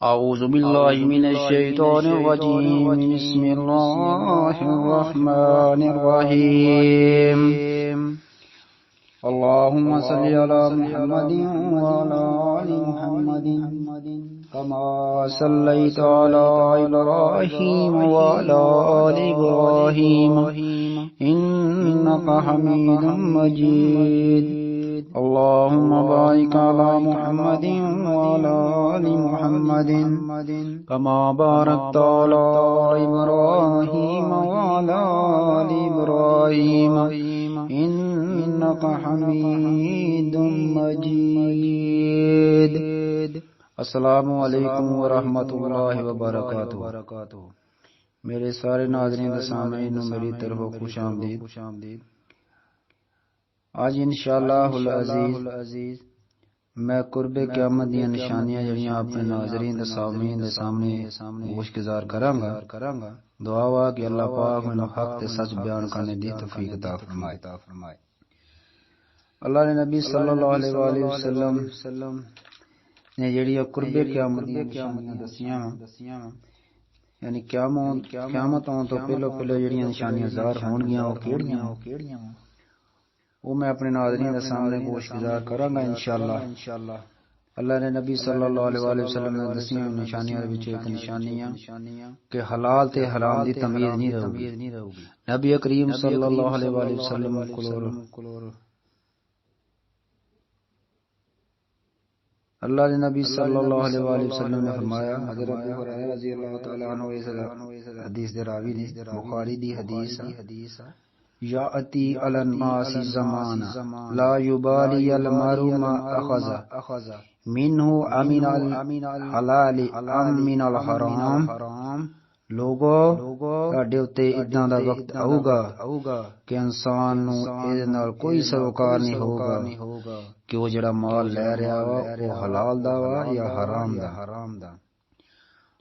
أعوذ بالله من الشيطان الرجيم. بسم الله الرحمن الرحيم. اللهم صل على محمد وعلى آل محمد كما صليت على إبراهيم وعلى آل إبراهيم إنك حميد مجيد. اللهم بارك على محمد وعلى آل محمد كما باركت على إبراهيم وعلى آل إبراهيم إنك حميد مجيد. السلام علیکم ورحمۃ اللہ وبرکاتہ. میرے سارے ناظرین سامعین میری طرف خوش آمدید. آج انشاءاللہ العزیز میں قرب قیامت دی نشانیاں جڑیاں اپنے ناظرین دے سامعین دے سامنے گوشگزار کراں گا. دعا وا کہ اللہ پاک مینوں حق تے سچ بیان کرنے دی توفیق عطا فرمائے. اللہ نے نبی صلی اللہ علیہ وآلہ وسلم نے جڑی قرب قیامت دی نشانیاں دسیاں، یعنی قیامت آن تو پہلو جڑیاں نشانیاں ظاہر ہون گیاں وہ کیڑیاں وہ میں اپنے ناظرین کے سامنے گوشگزار کراں گا انشاءاللہ. اللہ نے نبی صلی اللہ علیہ وآلہ وسلم نے دسیاں نشانیاں وچ ایک نشانیاں کہ حلال تے حرام دی تمیز نہیں رہوگی. نبی کریم صلی اللہ علیہ وآلہ وسلم اللہ نے نبی صلی اللہ علیہ وآلہ وسلم نے فرمایا، حضرت ابو ہریرہ رضی اللہ تعالی عنہ حدیث دے راوی نے، بخاری دی حدیث ہے، یاتی علی الناس زمان لا یبالی المرء ما اخذ منه امن الحلال ام من الحرام. لوگو تہاڈے اُتے اداں دا وقت آؤ گا کہ انسان نو اے نال کوئی سروکار نہیں ہوگا کہ وہ جڑا مال لے رہا وا وہ حلال دا وا یا حرام دا.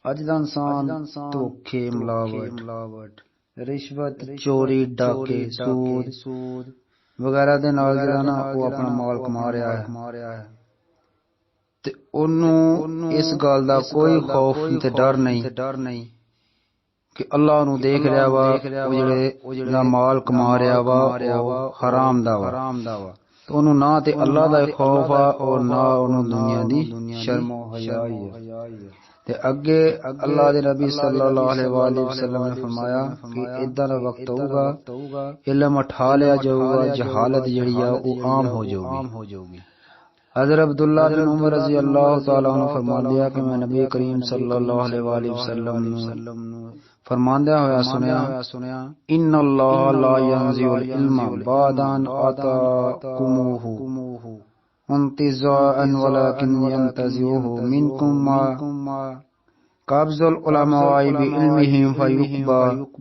اج دا انسان دھوکے، ملاوٹ، رشوت، چوری، ڈاکے، سود وغیرہ دے نال جڑا نا وہ اپنا مال کما رہا ہے تے اونوں اس گل دا کوئی خوف تے ڈر نہیں کہ اللہ نو دیکھ رہا وا وہ جڑا مال کما رہا وا وہ حرام دا وا. تو انہوں نہ تے اللہ دا خوف آ اور نہ انہوں دنیا دی شرم و حیا ہے. تے اگے اللہ دے نبی صلی اللہ علیہ وآلہ وسلم نے فرمایا کہ ادھا دا وقت ہوگا علم اٹھا لیا جاؤ گا، جہالت جڑی ہے وہ عام ہو جاؤ گی. حضرت عبداللہ بن عمر رضی اللہ تعالیٰ عنہ فرماندیا کہ میں نبی کریم صلی اللہ علیہ وآلہ وسلم فرماندیا ہویا سنیا، ان اللہ لا ينزع العلم بعد ان آتاکموہ انتزاعا ولكن ينتزعه منكم ما قبض العلماء بعلمهم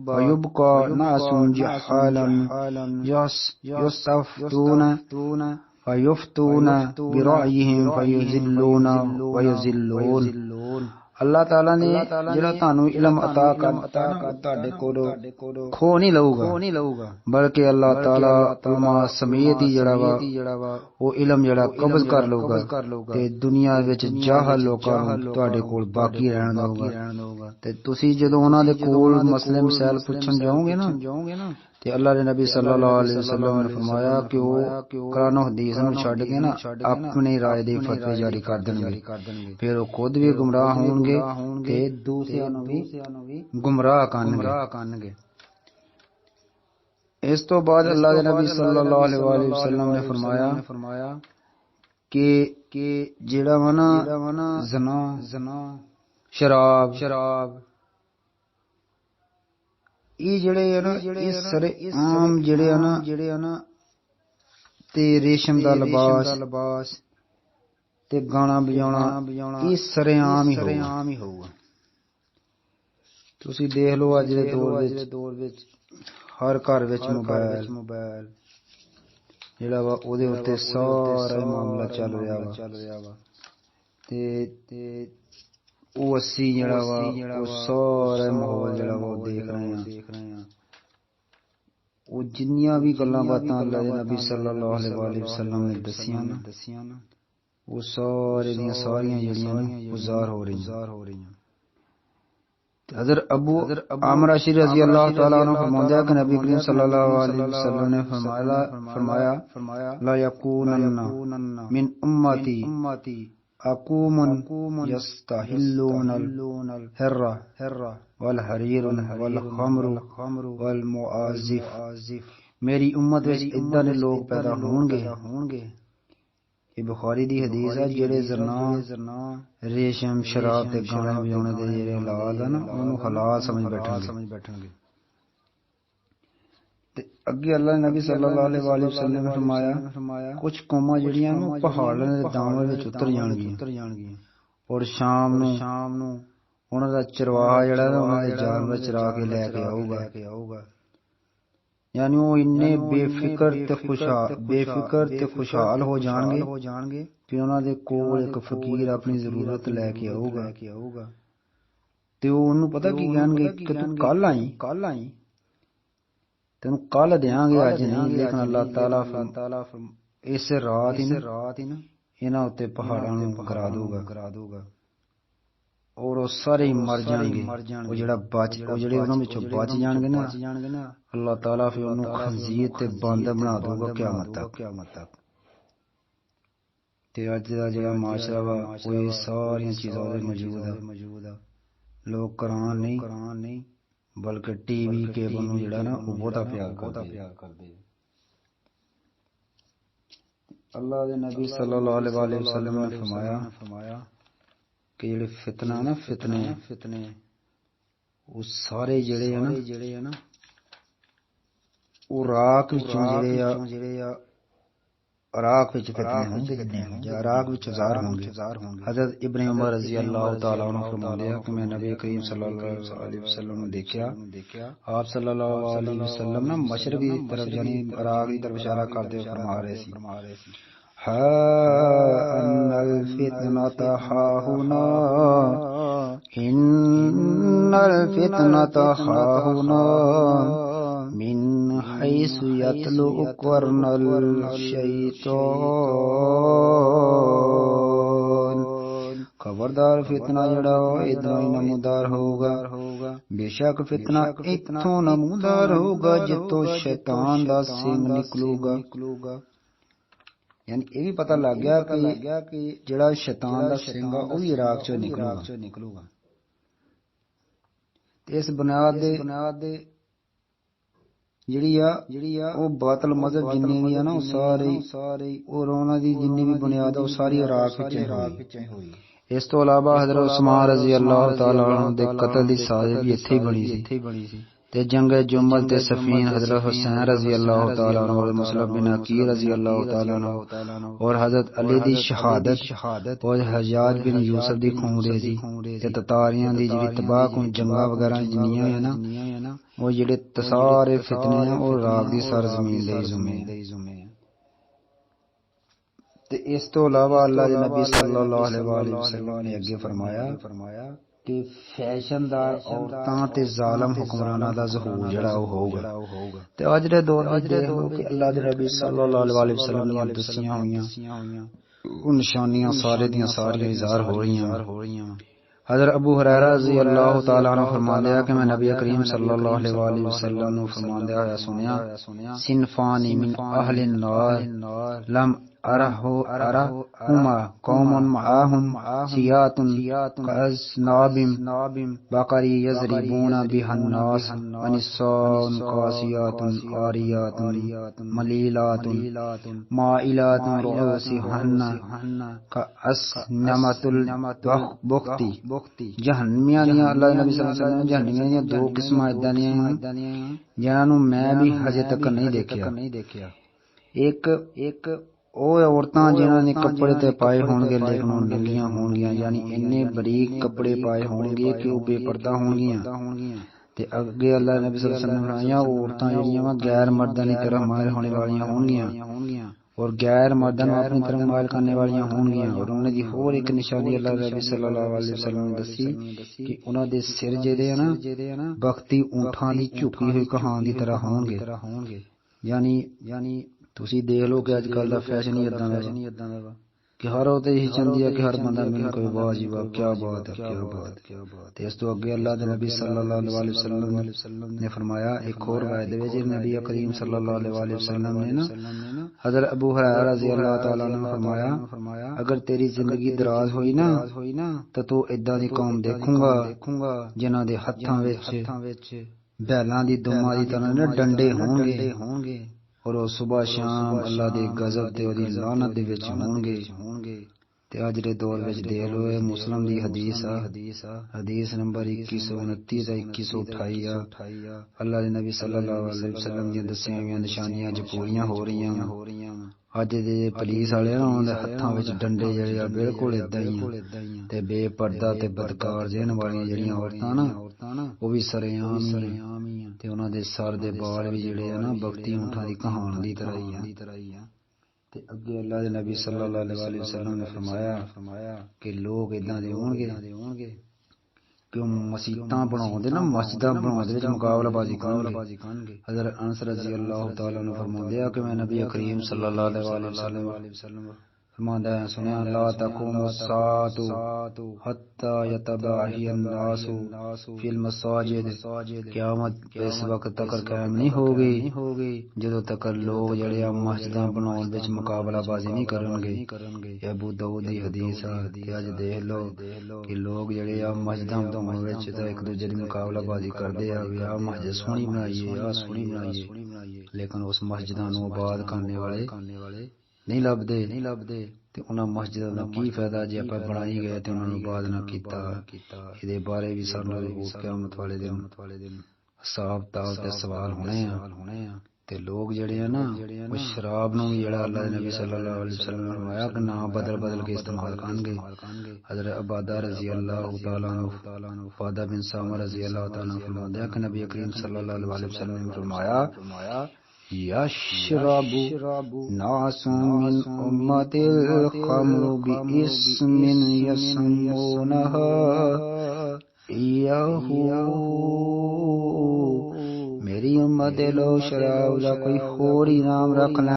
فيبقى ناس جهالا يستفتون برأيهم فيذلون ويذلون. اللہ تعالیٰ نے جڑا تانوں علم عطا کرتا تہاڈے کولوں کھو نہیں لؤ گا، بلکہ اللہ تعالیٰ علماء سمیت ہی جڑا وا وہ علم جڑا قبض کر لو گا تے دنیا وچ جاہل لوکاں نوں تہاڈے کول باقی رہن دو گا. تے تسی جدوں انہاں دے کول مسئلے مسائل پوچھن جاؤ گے نا تے اللہ دے نبی صلی اللہ علیہ وسلم نے فرمایا کہ وہ قرآن و حدیث نوں چھڈ کے نا اپنی رائے دے فتوی جاری کر دیں گے، پھر وہ خود بھی گمراہ ہوں گے تے دوسرے نوں بھی گمراہ کرن گے. اس تو بعد اللہ دے نبی صلی اللہ علیہ وآلہ وسلم نے فرمایا کہ جڑا ونا زنا، شراب یہ جڑے ہیں نا یہ سارے عام جڑے ہیں نا تے ریشم دا لباس تے گانا بجانا یہ سارے عام ہی ہوگا. تسی دیکھ لو اج دے دور وچ ہر گھر وچ موبائل جڑا وا او دے اوتے سارا معاملہ چل رہا وا تے او اسی جڑا وا او سارا ماحول جڑا وا دیکھ رہے ہیں. وہ جنیاں بھی گلاں باتاں اللہ دے نبی صلی اللہ علیہ وآلہ وسلم نے دسیاں نا वो सारे दियां सारियां जड़ियां गुजार हो रही हैं। हज़रत अबू आमर अशरी रज़ी अल्लाह तआला अन्हु फरमाते हैं कि नबी करीम सल्लल्लाहु अलैहि वसल्लम ने फरमाया ला यकूनन्ना मिन उम्मती अकूमुन यस्तहिल्लूनल हिर्रा वल हरीर वल खम्र वल मुआज़िफ। मेरी उम्मत विच इदां दे लोग पैदा होणगे, ये बुखारी दी हदीस है, जेड़े जरना रेशम शराब ते गाने बजाने दे जेड़े हलाल है ना उन्होंने हलाल समझ बैठणगे। ते अगे अल्लाह ने नबी सल्लल्लाहु अलैहि वसल्लम ने फरमाया कुछ कौमां जेड़ियां ना पहाड़ां दे दामन विच उतर जाणगियां और शाम नूं उन्हां दा चरवाहा जेड़ा ना उन्हां दे जानवर चरा के लैके आऊगा। यानी वो इन्ने बेफिक्र ते खुशहाल हो जाणगे कि उन्हां दे कोल एक फकीर अपनी जरूरत लैके आऊगा ते ओनू पता की कहणगे कि तू कल आई तेनू कल देंगे, अज नहीं। लेकिन अल्लाह ताला इस रात ही ना इन्हां उत्ते पहाड़ां नूं गिरा दूगा और वो सारे ही मर जाएंगे। वो जेड़े उन्हां विचों बच जाएंगे ना अल्लाह ताला फिर उन्होंने खंजीर ते बंदर बना दूगा क़यामत तक। ते अज दा जेड़ा माशरा वा वो ये सारियां चीज़ां उहदे मौजूद है। लोग कुरान नहीं बल्कि टीवी केबल नूं जेड़ा ना वो बहुता प्यार करदे। अल्लाह दे नबी सल्लल्लाहु अलैहि वसल्लम ने फरमाया कि जेड़े फितने वो सारे जेड़े है ना वो राख विचों जेड़े राख विच फितने होंगे या राख विच ज़ाहिर होंगे। हज़रत इब्न उमर रज़ी अल्लाह तआला अन्हु फरमाते हैं कि मैं नबी करीम सल्लल्लाहु अलैहि वसल्लम ने देखा, आप सल्लल्लाहु अलैहि वसल्लम ना मशरिक की तरफ यानी राख की तरफ इशारा करते हुए फरमा रहे थे हा अन्नल फितनता हाहुना इन्नल फितनता हाहुना मिन हैसु यतलु क़ुरनल शैतान। खबरदार फितना जड़ा इधरों ही नमूदार होगा, बेशक फितना इत्थों नमूदार होगा जितों शैतान दा सिंह निकलूगा। यानी ये भी पता लग गया कि जड़ा शैतान दा सिंह है वो भी इराक चों निकलूगा। इस बुनियाद दे जिहड़ी आ वो बातल मजहब जिन्ने भी है ना सारे और उन्हां दी जिन्नी भी बुनियाद है वो सारी इराक विच होई। इस तो अलावा हज़रत उस्मान रज़ी अल्लाह तआला अन्हु दे कतल दी साज़िश भी इत्थे ही बनी सी ते जंग जुमल ते सफीन हज़रत हुसैन रज़ी अल्लाह तआला अन्हु और मुस्लिम बिन अकील रज़ी अल्लाह तआला अन्हु और हज़रत अली दी शहादत और हज्जाज बिन यूसुफ दी खूनरेज़ी ते ततारियां दी जिहड़ी तबाहकुन जंगा वगैरह जिन्नियां है ना वो जेड़े सारे फितने हैं और राग दी सरजमीन दे जुमे। ते इस तो अलावा अल्लाह दे नबी सल्लल्लाहु अलैहि वसल्लम ने अगे फरमाया कि फैशनदार औरतां ते जालिम हुक्मरानां दा ज़हूर जेड़ा होगा। ते अज दे दौर विच देख लो कि अल्लाह दे नबी सल्लल्लाहु अलैहि वसल्लम दियां दसियां होईयां उन निशानियां सारे दियां सारियां इज़हार हो रही हैं। हज़रत अबू हुरैरा रज़ी अल्लाह तआला अन्हु फरमाते हैं कि मैं नबी करीम सल्लल्लाहु अलैहि वसल्लम नु फरमाते होया सुनिया सिनफानी मिन अहलिन नार लम अरहुमा कौमुन माअहुम सियातुन कअज़नाबिम बकरी यज़रिबूना बिहन्नास वनिस्साउन कासियातुन आरियातुन मलीलातुन माइलातुन रुऊसिहन्ना कअस्नमतुल बुख्ती। जहन्नमियां दियां अल्लाह नबी सल्लल्लाहु अलैहि वसल्लम जहन्नमियां दियां दो किस्मां इदां दियां जिन्हां नूं मैं भी हजे तक नहीं देखिया। एक ਉਹ औरतां जिन्हां ने कपड़े ते पाए होणगे लेकिन ਉਹ नंगियां होणगियां यानी इन्ने बरीक कपड़े पाए होणगे कि ਉਹ बेपर्दा होणगियां। ते अगे अल्लाह नबी सल्लल्लाहु अलैहि वसल्लम ने फरमाया औरतां जिहड़ियां वा गैर मर्दां दी तरफ मायल होने वालियां होणगियां और गैर मर्दां नूं अपनी तरफ मायल करने वालियां होणगियां। और उन्हां दी होर एक निशानी अल्लाह नबी सल्लल्लाहु अलैहि वसल्लम ने दसी कि उन्हां दे सिर जेहड़े है ना बख्ती ऊंठां दी झुकी हुई कहां दी तरह होणगे। यानी तुसी देख लो कि अजकल दा फैशन ही इदां दा वा कि हर होते ही चंदी है कि हर बंदा मिल कोई वाह जी वाह क्या बात है क्या बात है। इस तो अगे अल्लाह दे नबी सल्लल्लाहु अलैहि वसल्लम ने फरमाया एक और वायदे में जी नबी करीम सल्लल्लाहु अलैहि वसल्लम ने ना हजरत अबू हुरैरा रज़ी अल्लाह तआला ने फरमाया अगर तेरी जिंदगी दराज होई ना तो तू इदां दी कौम देखूंगा जिन्हां दे हत्थां विच बैलां दी दुम्मा दी तरह ना डंडे होंगे और वो सुबह शाम अल्लाह दे गजब ते ओदी लानत दे विच होंगे। ते अज दे दौर विच देख लो मुस्लिम दी हदीस नंबर 2129 ते 2128 अल्लाह दे नबी सल्लल्लाहु अलैहि वसल्लम दी दस्सियां हुईयां निशानियां अज पूरियां हो रहीयां। अज दे पुलिस वाले ना उन्हां दे हत्थां विच डंडे जेहड़े आ बिल्कुल इदां ही ते बेपर्दा ते बदकार जहन वालियां जेहड़ियां औरतां ना वो भी सरेआम ही ते उन्हां दे सर दे बाल भी जेहड़े आ ना बख्ती ऊंठां दी कहान दी तरह ही आ। ते अगे अल्लाह दे नबी सल्लल्लाहु अलैहि वसल्लम ने फरमाया कि लोग इदां दे होणगे कि मसीतां बनाउंदे ना मस्जिदां बनाउंदे विच मुकाबलाबाजी करनगे। हज़रत अनस रज़ी अल्लाह तआला अन्हु फरमांदे आ कि मैं नबी करीम सल्लल्लाहु अलैहि वसल्लम फरमांदा है सुनिया ला तकुमु सातु हत्ता यतबाहियन नासु फिल मसाजिद क़यामत इस वक्त तक कायम नहीं होगी जदों तक लोग जेहड़े आ मस्जिदां बनाउण विच मुकाबलाबाजी नहीं करनगे। अबू दाऊद दी हदीस आ ते अज देख लो कि लोग जेहड़े आ मस्जिदां बनाउण विच ते एक दूजे दी मुकाबलाबाजी करदे आ भी आ मस्जिद सोहनी बनाईए आ सोहनी बनाईए लेकिन उस मस्जिदां नूं आबाद करने वाले नहीं लभदे ते उन्हां मस्जिदां दा की फायदा जे आपां बनाई गए ते उन्हां नूं आबाद ना कीता। इहदे बारे भी सानूं क़यामत वाले दिन हिसाब ताब ते सवाल होने आ। ते लोग जेहड़े आ ना वो शराब नूं जेहड़ा अल्लाह दे नबी सल्लल्लाहु अलैहि वसल्लम ने फरमाया कि नाम बदल के इस्तेमाल करनगे। हज़रत अबादा रज़ी अल्लाह तआला अन्हु उबादा बिन सामा रज़ी अल्लाह तआला अन्हु फरमाते हैं कि नबी करीम सल्लल्लाहु अलैहि वसल्लम ने फरमाया यशरबु नासुम मिन उम्मतिल खम्रु बिइस्मिन यसम्मुनहा इयहू मेरी उम्मत दे लोग शराब दा कोई होर ही नाम रख लें